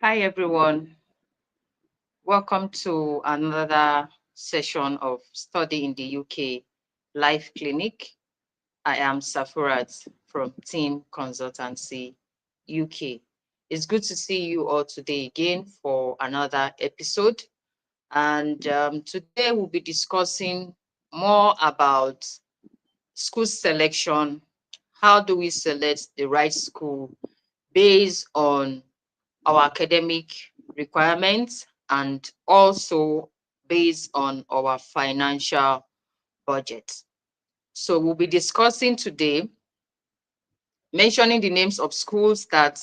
Hi, everyone. Welcome to another session of Study in the UK Live Clinic. I am Safurat from Team Consultancy UK. It's good to see you all today again for another episode. And today we'll be discussing more about school selection. How do we select the right school based on our academic requirements and also based on our financial budget. So we'll be discussing today, mentioning the names of schools that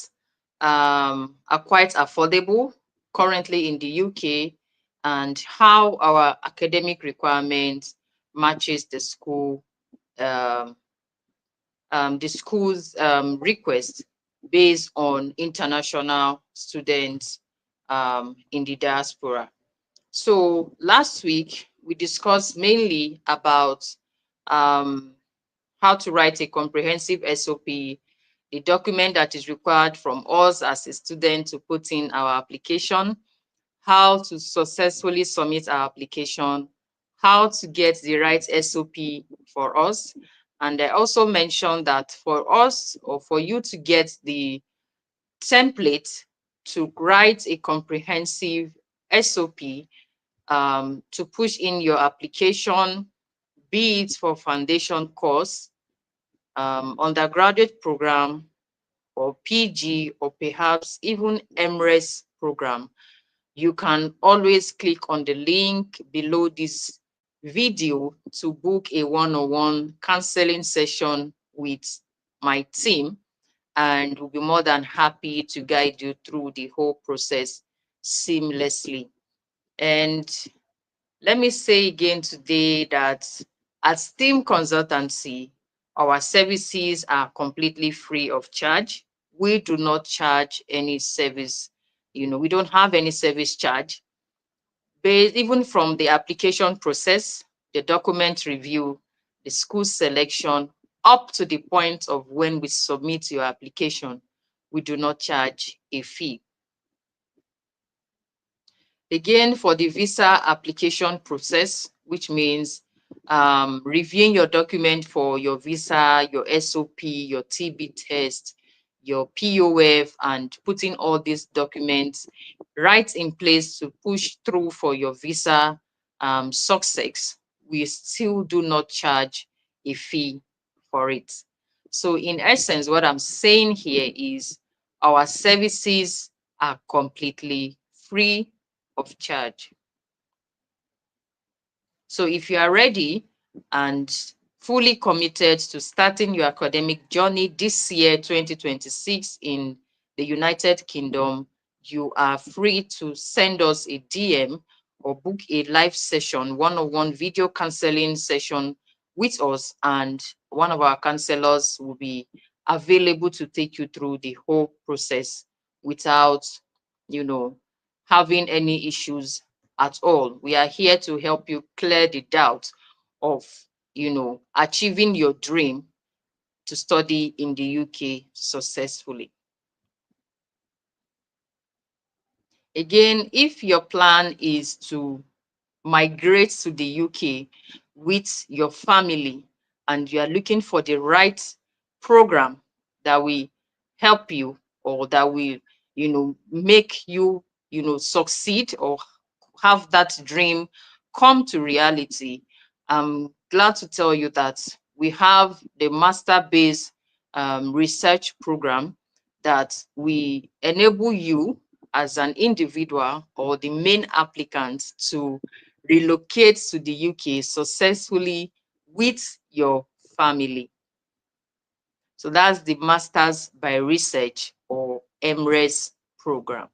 are quite affordable currently in the UK and how our academic requirements matches um, the school's request based on international students in the diaspora. So last week, we discussed mainly about um, how to write a comprehensive SOP, the document that is required from us as a student to put in our application, how to successfully submit our application, how to get the right SOP for us. And I also mentioned that for us or for you to get the template to write a comprehensive SOP to push in your application, be it for foundation course, undergraduate program, or PG, or perhaps even MRes program, you can always click on the link below this video to book a one-on-one counseling session with my team, and we'll be more than happy to guide you through the whole process seamlessly. And let me say again today that at STEAM Consultancy, our services are completely free of charge. We do not charge any service. We don't have any service charge. Based even from the application process, the document review, the school selection, up to the point of when we submit your application, we do not charge a fee. Again, for the visa application process, which means reviewing your document for your visa, your SOP, your TB test, your POF, and putting all these documents right in place to push through for your visa success, we still do not charge a fee for it. So in essence, what I'm saying here is our services are completely free of charge. So if you are ready and fully committed to starting your academic journey this year, 2026, in the United Kingdom, you are free to send us a DM or book a live session, one-on-one video counseling session with us, and one of our counselors will be available to take you through the whole process without, having any issues at all. We are here to help you clear the doubt of, achieving your dream to study in the UK successfully. Again, if your plan is to migrate to the UK with your family and you are looking for the right program that will help you or that will, make you, succeed or have that dream come to reality, I'm glad to tell you that we have the master-based research program that we enable you as an individual or the main applicant to relocate to the UK successfully with your family. So that's the Masters by Research or MRes program.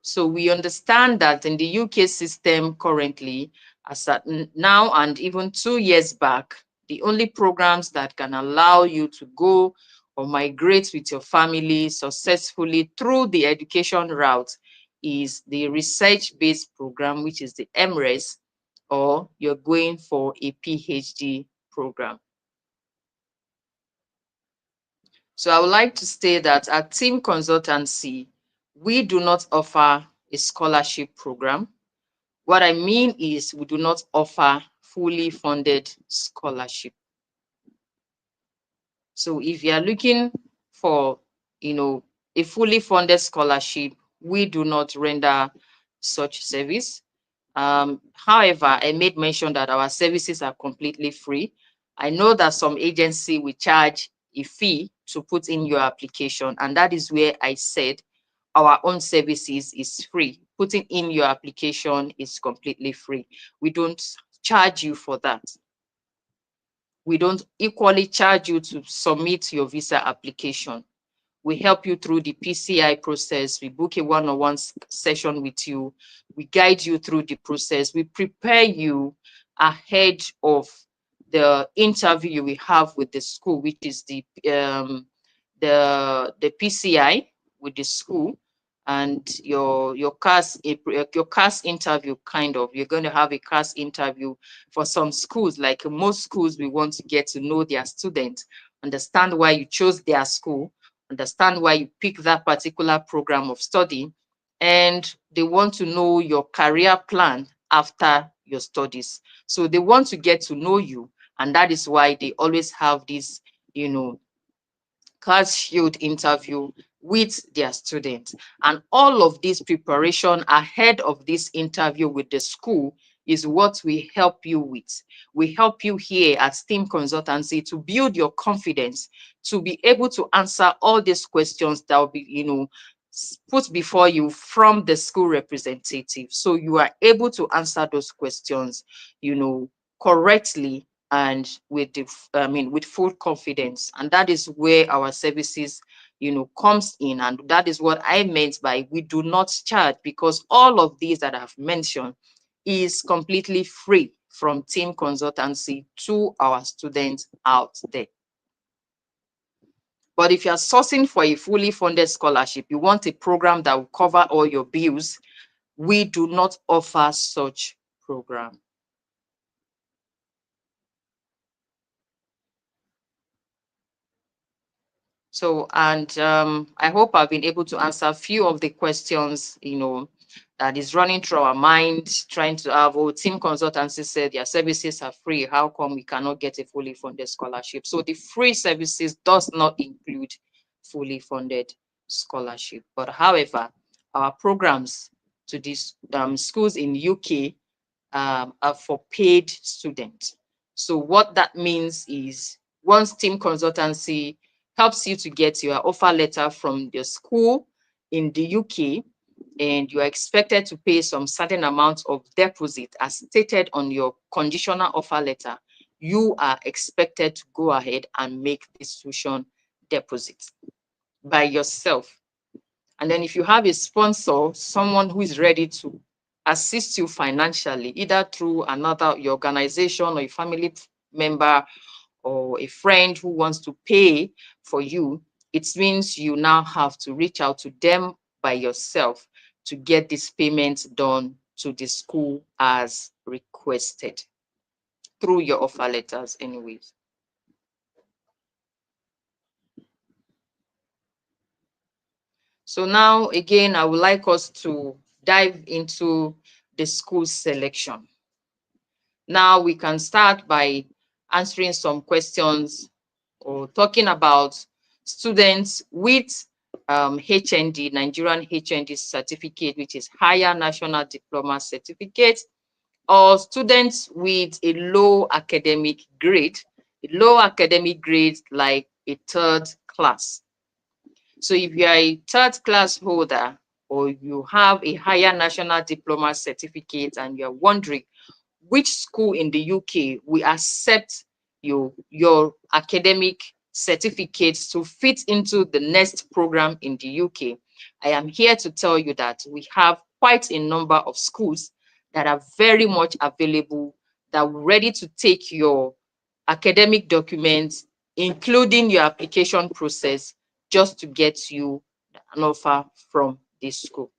So we understand that in the UK system currently, as at now and even 2 years back, the only programs that can allow you to go or migrate with your family successfully through the education route is the research-based program, which is the MRes, or you're going for a PhD program. So I would like to say that at Team Consultancy, We do not offer a scholarship program. What I mean is we do not offer fully funded scholarship. So if you are looking for, a fully funded scholarship, we do not render such service. However, I made mention that our services are completely free. I know that some agency will charge a fee to put in your application, and that is where I said our own services is free. Putting in your application is completely free. We don't charge you for that. We don't equally charge you to submit your visa application. We help you through the PCI process. We book a one-on-one session with you. We guide you through the process. We prepare you ahead of the interview we have with the school, which is the PCI with the school, and your CAS interview. Kind of, you're going to have a CAS interview. For some schools, like most schools, we want to get to know their students, understand why you chose their school, understand why you pick that particular program of study, and they want to know your career plan after your studies. So they want to get to know you, and that is why they always have this, class shield interview with their students. And all of this preparation ahead of this interview with the school is what we help you with. We help you here at STEAM Consultancy to build your confidence, to be able to answer all these questions that will be, put before you from the school representative. So you are able to answer those questions, correctly and with with full confidence. And that is where our services, comes in. And that is what I meant by we do not charge, because all of these that I've mentioned is completely free from team consultancy to our students out there. But if you're sourcing for a fully funded scholarship, you want a program that will cover all your bills, we do not offer such program. So, and I hope I've been able to answer a few of the questions, that is running through our mind, trying to have, team consultancy said their services are free. How come we cannot get a fully funded scholarship? So the free services does not include fully funded scholarship. But however, our programs to these schools in UK are for paid students. So what that means is once team consultancy helps you to get your offer letter from your school in the UK, and you are expected to pay some certain amount of deposit as stated on your conditional offer letter, you are expected to go ahead and make this tuition deposit by yourself. And then if you have a sponsor, someone who is ready to assist you financially, either through another your organization or a family member or a friend who wants to pay for you, it means you now have to reach out to them by yourself to get this payment done to the school as requested through your offer letters anyways. So now again, I would like us to dive into the school selection. Now we can start by answering some questions or talking about students with HND, Nigerian HND certificate, which is Higher National Diploma Certificate, or students with a low academic grade, like a third class. So if you are a third class holder or you have a Higher National Diploma Certificate and you're wondering which school in the UK will accept your academic certificates to fit into the next program in the UK, I am here to tell you that we have quite a number of schools that are very much available, that are ready to take your academic documents, including your application process, just to get you an offer from this school.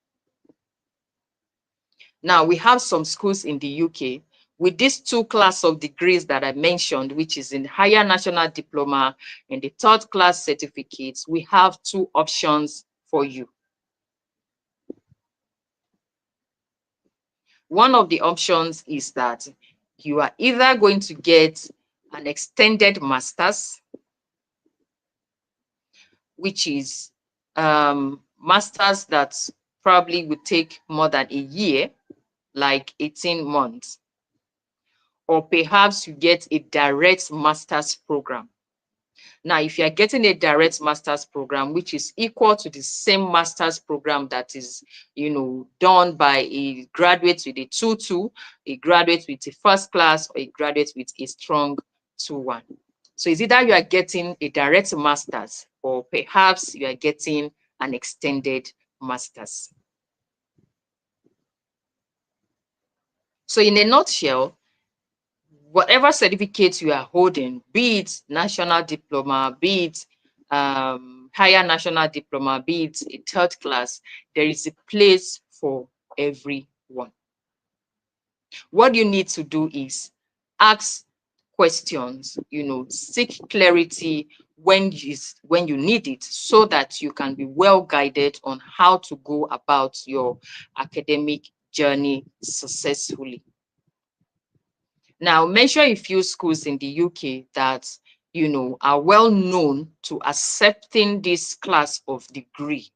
Now, we have some schools in the UK with these two class of degrees that I mentioned, which is in Higher National Diploma and the third class certificates. We have two options for you. One of the options is that you are either going to get an extended master's, which is master's that probably would take more than a year, like 18 months, or perhaps you get a direct master's program. Now, if you're getting a direct master's program, which is equal to the same master's program that is, done by a graduate with a 2-2, a graduate with a first class, or a graduate with a strong 2-1. So it's either you are getting a direct master's, or perhaps you are getting an extended master's. So in a nutshell, whatever certificate you are holding, be it national diploma, be it higher national diploma, be it a third class, there is a place for everyone. What you need to do is ask questions, seek clarity when you need it, so that you can be well guided on how to go about your academic journey successfully. Now, mention a few schools in the UK that, are well known to accepting this class of degree,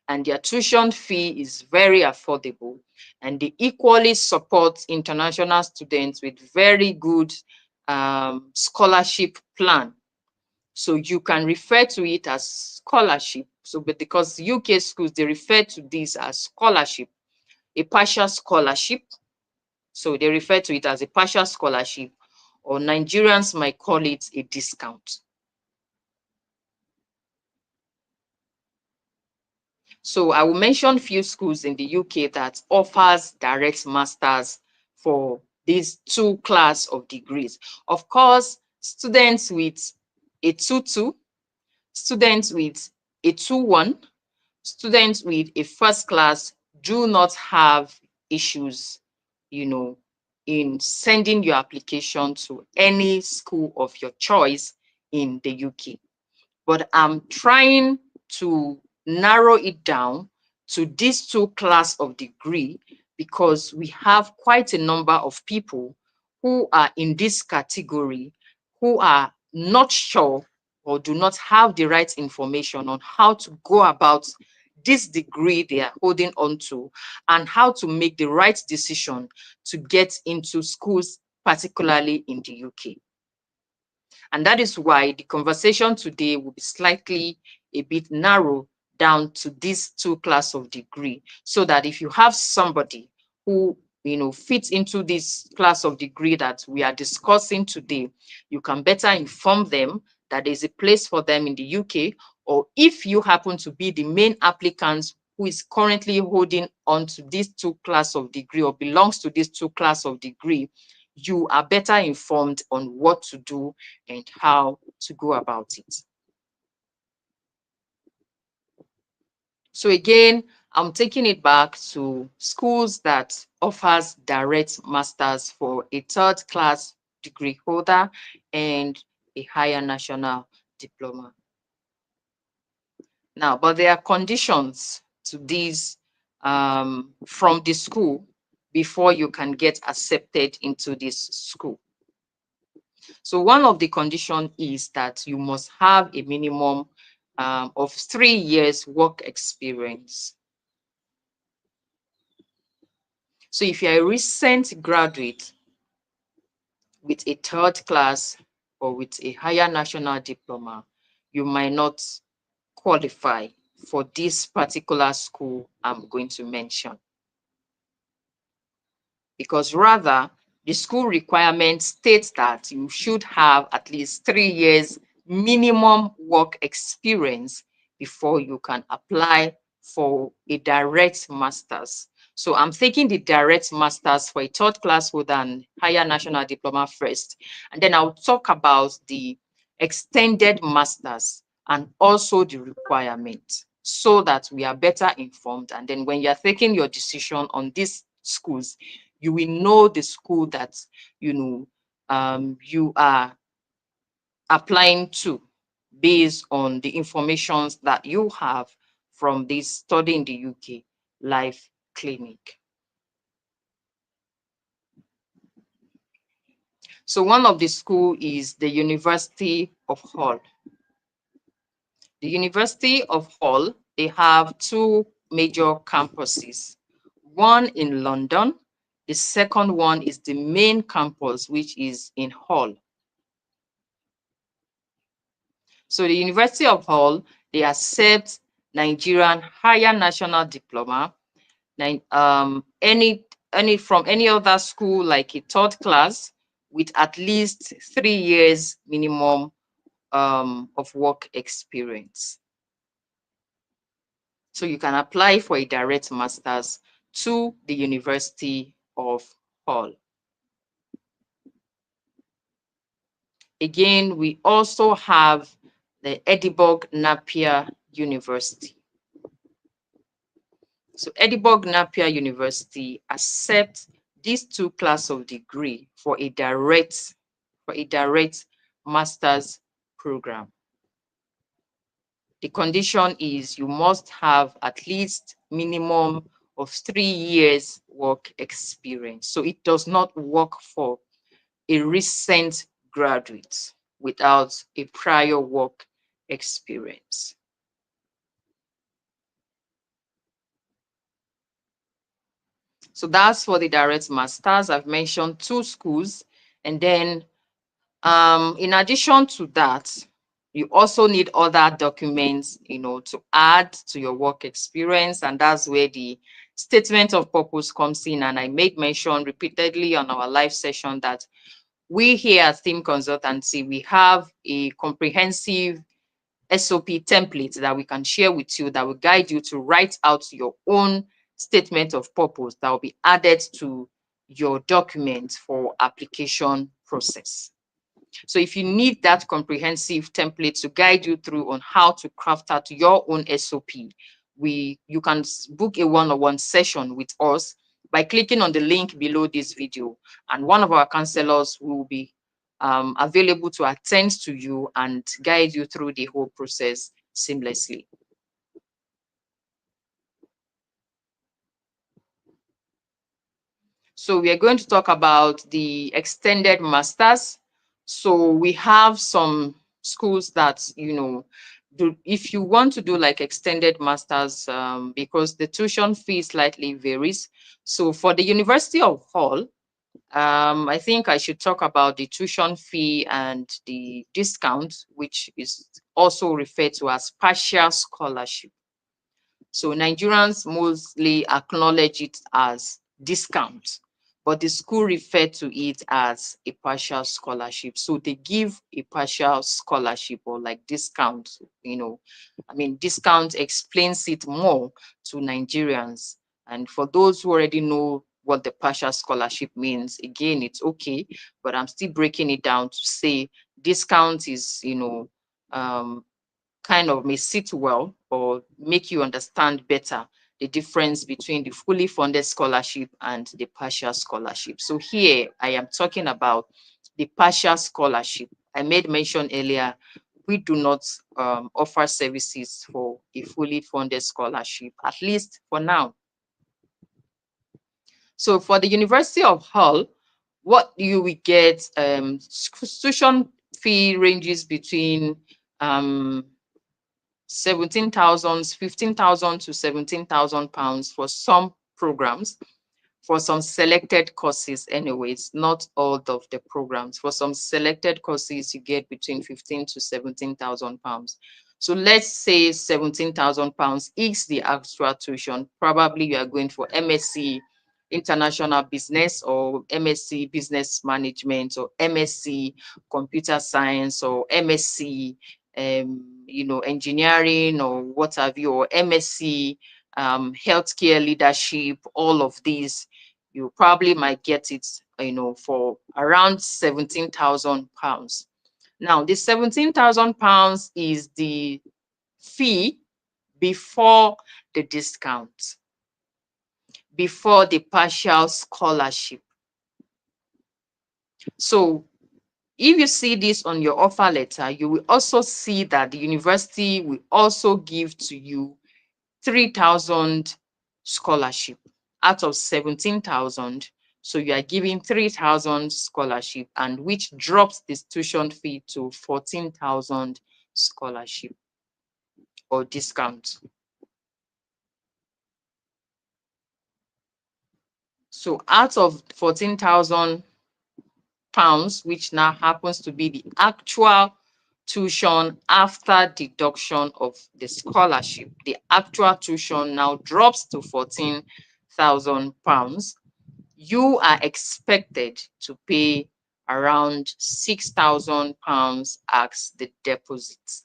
and their tuition fee is very affordable, and they equally support international students with very good scholarship plan. So you can refer to it as scholarship. So, but because UK schools, they refer to this as scholarship, a partial scholarship. So they refer to it as a partial scholarship, or Nigerians might call it a discount. So I will mention few schools in the UK that offers direct masters for these two class of degrees. Of course, students with a 2-2, students with a 2-1, students with a first class do not have issues, in sending your application to any school of your choice in the UK. But I'm trying to narrow it down to these two class of degree, because we have quite a number of people who are in this category who are not sure or do not have the right information on how to go about this degree they are holding on to, and how to make the right decision to get into schools, particularly in the UK. And that is why the conversation today will be slightly a bit narrow down to these two class of degree, so that if you have somebody who fits into this class of degree that we are discussing today, you can better inform them that there's a place for them in the UK. Or if you happen to be the main applicant who is currently holding on to these two class of degree, or belongs to these two class of degree, you are better informed on what to do and how to go about it. So again, I'm taking it back to schools that offers direct masters for a third class degree holder and a higher national diploma. Now, but there are conditions to these from the school before you can get accepted into this school. So one of the conditions is that you must have a minimum of 3 years work experience. So if you're a recent graduate with a third class or with a higher national diploma, you might not qualify for this particular school I'm going to mention. Because rather, the school requirement states that you should have at least 3 years minimum work experience before you can apply for a direct master's. So I'm taking the direct master's for a third class holder and higher national diploma first, and then I'll talk about the extended master's and also the requirement, so that we are better informed. And then when you're taking your decision on these schools, you will know the school that you are applying to, based on the information that you have from this Study in the UK Life Clinic. So one of the school is the University of Hull. The University of Hull, they have two major campuses. One in London, the second one is the main campus, which is in Hull. So the University of Hull, they accept Nigerian higher national diploma, any from any other school like a third class with at least 3 years minimum of work experience. So you can apply for a direct master's to the University of Hull. Again, we also have the Edinburgh Napier University. So Edinburgh Napier University accepts these two classes of degree for a direct master's program. The condition is you must have at least minimum of 3 years work experience. So it does not work for a recent graduate without a prior work experience. So that's for the direct masters. I've mentioned two schools. And then in addition to that, you also need other documents, to add to your work experience. And that's where the statement of purpose comes in. And I made mention repeatedly on our live session that we here at Theme Consultancy, we have a comprehensive SOP template that we can share with you that will guide you to write out your own statement of purpose that will be added to your document for application process. So if you need that comprehensive template to guide you through on how to craft out your own SOP, you can book a one-on-one session with us by clicking on the link below this video, and one of our counselors will be available to attend to you and guide you through the whole process seamlessly. So we are going to talk about the extended masters. So we have some schools that, if you want to do like extended masters, because the tuition fee slightly varies. So for the University of Hull, I think I should talk about the tuition fee and the discount, which is also referred to as partial scholarship. So Nigerians mostly acknowledge it as discount, but the school refer to it as a partial scholarship. So they give a partial scholarship or like discount, discount explains it more to Nigerians. And for those who already know what the partial scholarship means, again, it's okay, but I'm still breaking it down to say discount is, kind of may sit well or make you understand better the difference between the fully funded scholarship and the partial scholarship. So here I am talking about the partial scholarship. I made mention earlier, we do not offer services for a fully funded scholarship, at least for now. So for the University of Hull, what you will get, tuition fee ranges between 17,000, 15,000 to 17,000 pounds for some programs, for some selected courses anyways, not all of the programs. For some selected courses, you get between 15 to 17,000 pounds. So let's say 17,000 pounds is the actual tuition. Probably you are going for MSc International Business or MSc Business Management or MSc Computer Science or MSc engineering or what have you, or MSc healthcare leadership. All of these, you probably might get it, for around 17,000 pounds. Now, the 17,000 pounds is the fee before the discount, before the partial scholarship. So if you see this on your offer letter, you will also see that the university will also give to you 3,000 scholarship out of 17,000. So you are giving 3,000 scholarship, and which drops the tuition fee to 14,000 scholarship or discount. So out of 14,000 pounds, which now happens to be the actual tuition after deduction of the scholarship, the actual tuition now drops to 14,000 pounds. You are expected to pay around 6,000 pounds as the deposit.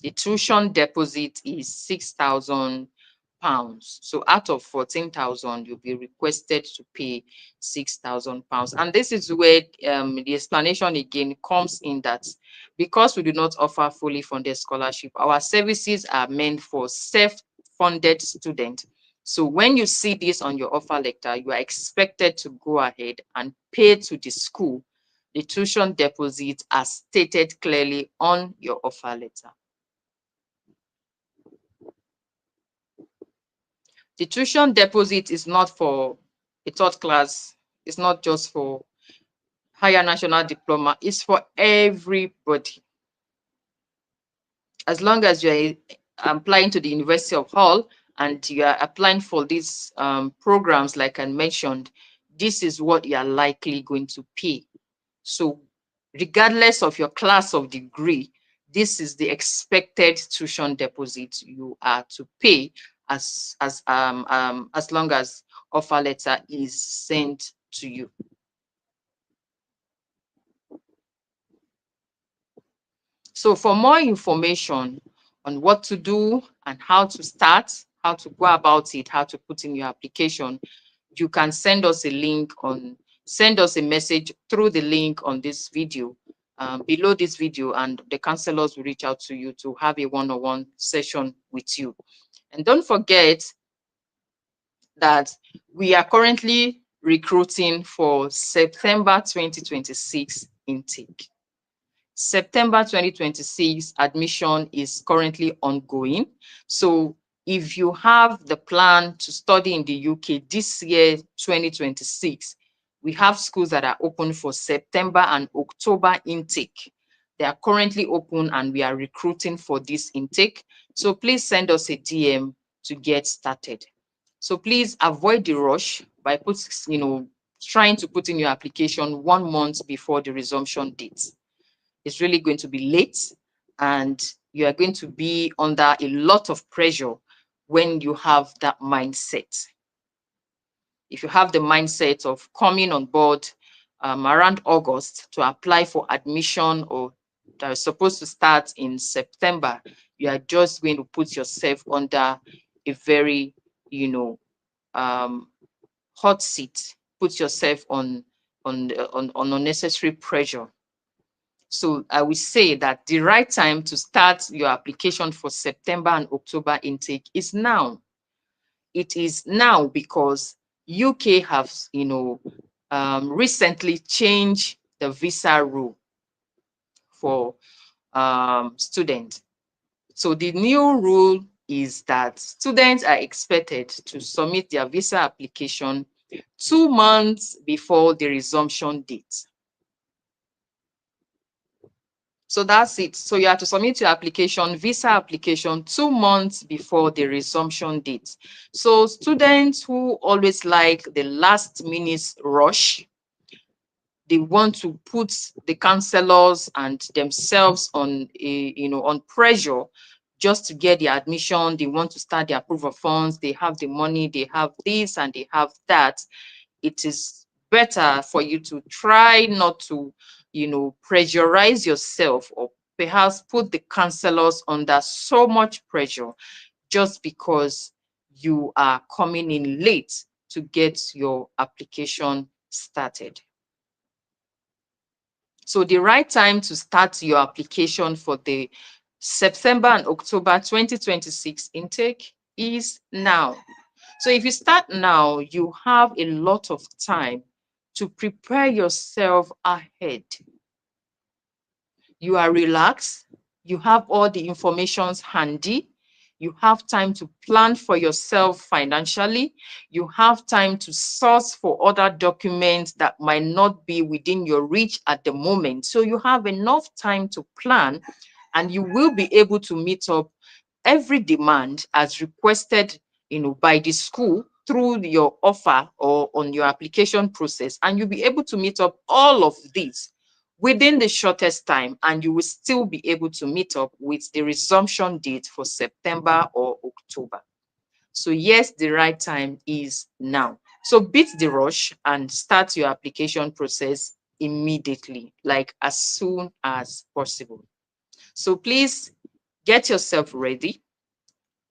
The tuition deposit is 6,000 pounds. So out of 14,000, you'll be requested to pay 6,000 pounds. And this is where the explanation again comes in, that because we do not offer fully funded scholarship, our services are meant for self-funded students. So when you see this on your offer letter, you are expected to go ahead and pay to the school the tuition deposit as stated clearly on your offer letter. The tuition deposit is not for a third class. It's not just for higher national diploma. It's for everybody. As long as you're applying to the University of Hull and you are applying for these programs, like I mentioned, this is what you are likely going to pay. So regardless of your class of degree, this is the expected tuition deposit you are to pay as long as offer letter is sent to you. So for more information on what to do and how to start, how to go about it, how to put in your application, you can send us a message through the link on this video, below this video, and the counselors will reach out to you to have a one-on-one session with you. And don't forget that we are currently recruiting for September 2026 intake. September 2026 admission is currently ongoing. So if you have the plan to study in the UK this year, 2026, we have schools that are open for September and October intake. They are currently open and we are recruiting for this intake. So please send us a DM to get started. So please avoid the rush by trying to put in your application 1 month before the resumption date. It's really going to be late and you are going to be under a lot of pressure when you have that mindset. If you have the mindset of coming on board around August to apply for admission, or that is supposed to start in September, you are just going to put yourself under a very, hot seat, put yourself on unnecessary pressure. So I will say that the right time to start your application for September and October intake is now. It is now because UK have, recently changed the visa rule for students. So the new rule is that students are expected to submit their visa application 2 months before the resumption date. So that's it. So you have to submit your application, visa application, 2 months before the resumption date. So students who always like the last minute rush, they want to put the counselors and themselves on on pressure just to get the admission. They want to start their proof of funds. They have the money, they have this and they have that. It is better for you to try not to, pressurize yourself or perhaps put the counselors under so much pressure just because you are coming in late to get your application started. So the right time to start your application for the September and October 2026 intake is now. So if you start now, you have a lot of time to prepare yourself ahead. You are relaxed, you have all the informations handy, You have time to plan for yourself financially. You have time to source for other documents that might not be within your reach at the moment. So you have enough time to plan, and you will be able to meet up every demand as requested, by the school through your offer or on your application process, and you'll be able to meet up all of these within the shortest time, and you will still be able to meet up with the resumption date for September or October. So yes, the right time is now. So beat the rush and start your application process immediately, like as soon as possible. So please get yourself ready.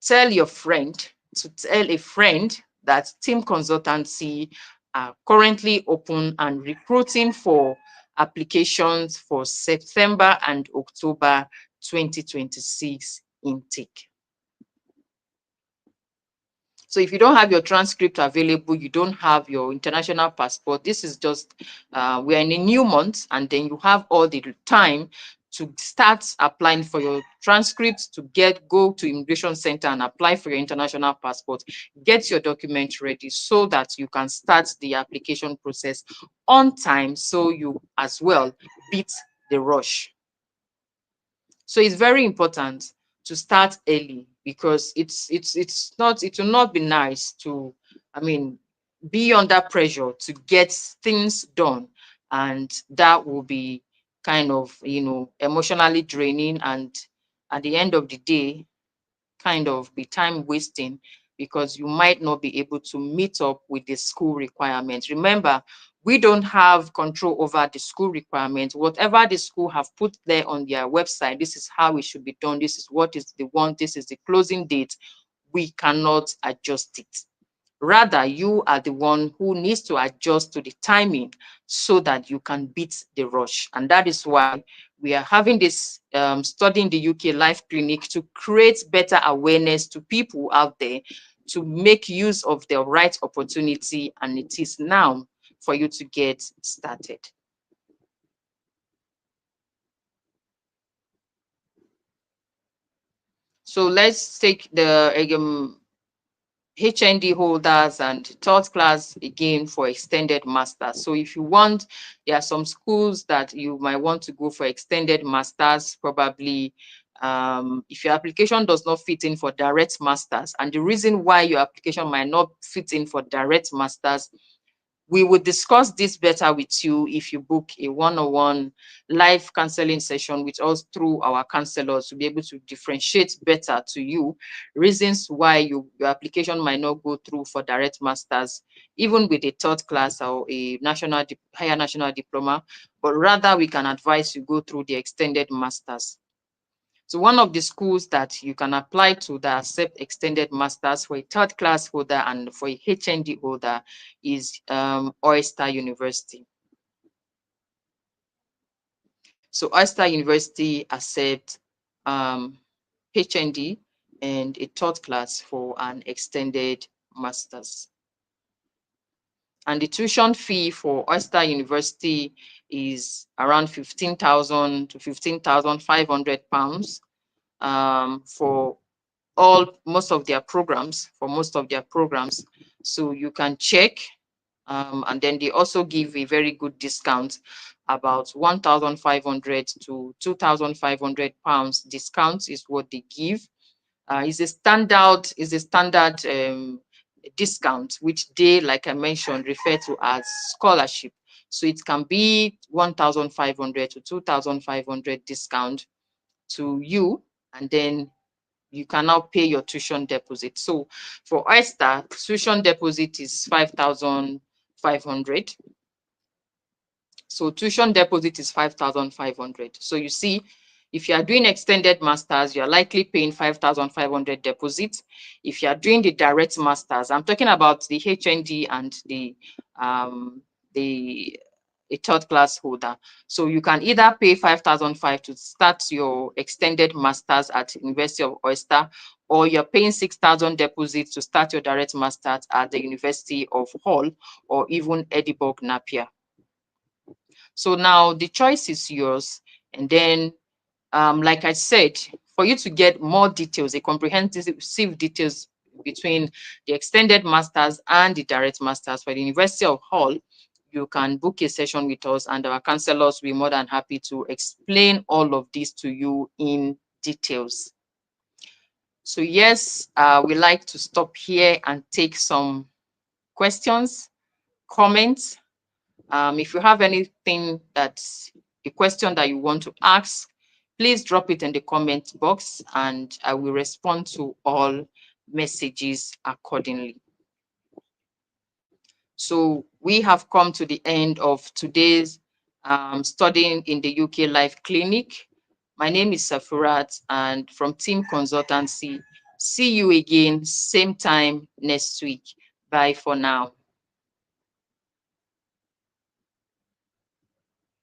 Tell your friend to tell a friend that team consultancy are currently open and recruiting for applications for September and October 2026 intake. So if you don't have your transcript available, you don't have your international passport, this is just, we're in a new month, and then you have all the time to start applying for your transcripts, to go to immigration center and apply for your international passport. Get your documents ready so that you can start the application process on time, so you as well beat the rush. So it's very important to start early, because it will not be nice to, I mean, be under pressure to get things done, and that will be kind of, emotionally draining, and at the end of the day kind of be time wasting, because you might not be able to meet up with the school requirements. Remember, we don't have control over the school requirements. Whatever the school have put there on their website, this is how it should be done. This is what is the one, this is the closing date. We cannot adjust it. Rather, you are the one who needs to adjust to the timing so that you can beat the rush. And that is why we are having this study in the UK Life Clinic, to create better awareness to people out there to make use of the right opportunity. And it is now for you to get started. So let's take the HND holders and third class again for extended masters. So if you want, there are some schools that you might want to go for extended masters, probably if your application does not fit in for direct masters. And the reason why your application might not fit in for direct masters, we will discuss this better with you if you book a one-on-one live counseling session with us through our counselors, to be able to differentiate better to you reasons why your application might not go through for direct masters, even with a third class or a higher national diploma, but rather we can advise you go through the extended masters. So one of the schools that you can apply to that accept extended masters for a third class holder and for a HND holder is Oyster University. So Oyster University accepts HND and a third class for an extended masters. And the tuition fee for Oyster University is around 15,000 to 15,500 pounds for most of their programs, So you can check, and then they also give a very good discount, about 1,500 to 2,500 pounds discount is what they give. Is a standard discount, which they, like I mentioned, refer to as scholarship. So it can be 1,500 to 2,500 discount to you, and then you can now pay your tuition deposit. So for Oyster, tuition deposit is 5,500. So tuition deposit is 5,500. So you see, if you are doing extended masters, you're likely paying 5,500 deposit. If you are doing the direct masters, I'm talking about the HND and the a third class holder. So you can either pay 5,500 to start your extended masters at University of Oyster, or you're paying 6,000 deposits to start your direct masters at the University of Hull or even Edinburgh Napier. So now the choice is yours. And then, like I said, for you to get more details, a comprehensive details between the extended masters and the direct masters for the University of Hull, you can book a session with us, and our counselors will be more than happy to explain all of this to you in details. So yes, we like to stop here and take some questions, comments. If you have anything that's a question that you want to ask, please drop it in the comment box and I will respond to all messages accordingly. So we have come to the end of today's studying in the UK Life Clinic. My name is Safurat, and from Team Consultancy, see you again, same time next week. Bye for now.